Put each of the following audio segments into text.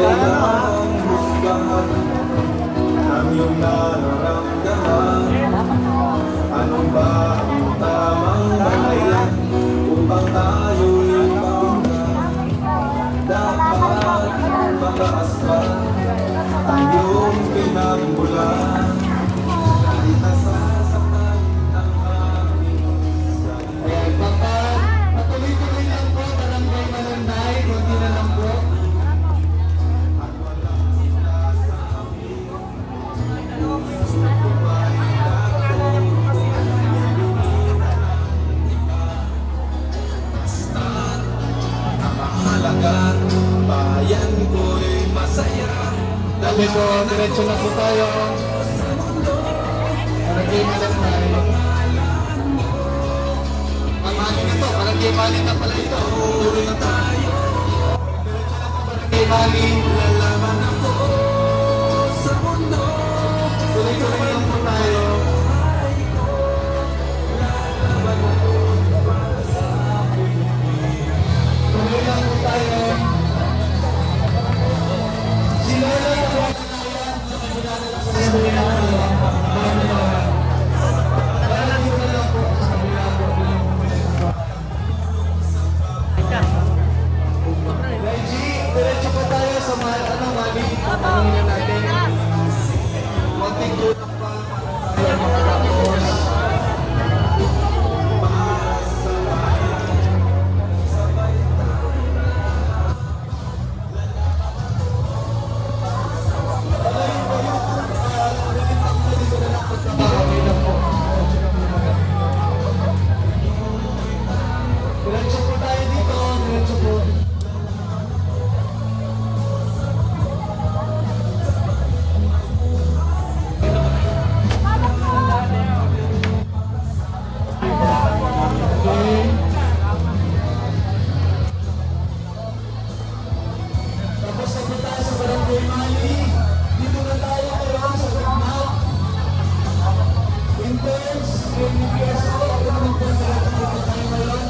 kailangang husgahan ang iyong nararamdaman. Ano ba ang tamang balayan upang tayo'y pakinggan? Dapat mataas pa ang iyong pinagmulan. Kahit nasasaktan ang aming sarili. Patuloy-tuloy lang po, Barangay Malanday, konti na lang po. At walang sinasabi, gusto ko ba'y mahalaga, bayan ko'y masaya. Sabi po, diretso na po tayo. Barangay Malanday. Ang mali na to, Barangay Mali na pala ito. Tuloy na tayo, Diretso na po, Barangay Mali. lalaman ako sa mundo. Tuloy-tuloy lang po tayo. Tuloy lang po tayo. Si Lola po. Reggie, diretso pa tayo sa Mali. Pagpapangin na natin. Konting tulong pa. Tayo makatapos. Diretso po tayo dito. Diretso po. Okay. Tapos na po tayo sa Barangay Mali. Dito na tayo ngayon sa gitna. Interns, PSO, ako naman po diretso dito tayo ngayon.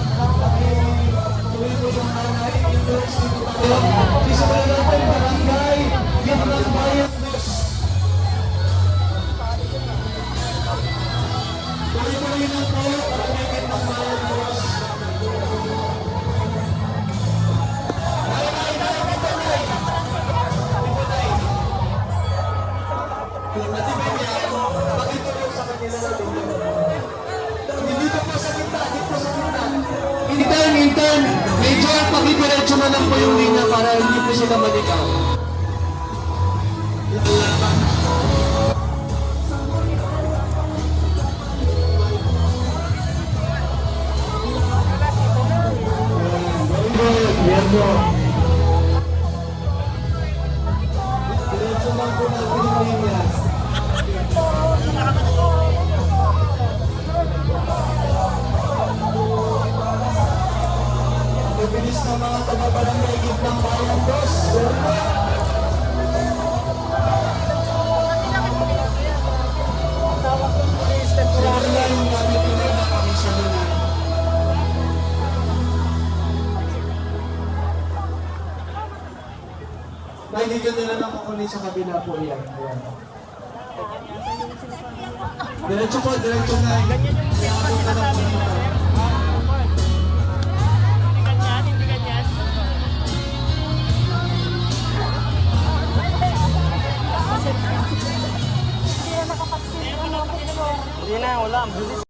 Tuloy po yung nanay, interns dito tayo. Dito na natin barangay, dito na bayan dos. Tuloy-tuloy na po, barangay dito ng bayan dos. Intern, medyo pakidiretso na lang po yung linya para hindi po sila maligaw. Diretso lang po natin yung linya. Bibilis ng mga taga-barangay gitnang bayan dos. Sila yung gamit nila na kami sa nila. Dahil dito nila lang kukunin sa kabila po yan. Ayan. Diretso po, diretso na. Iabot na lang po nito. Hindi na, wala.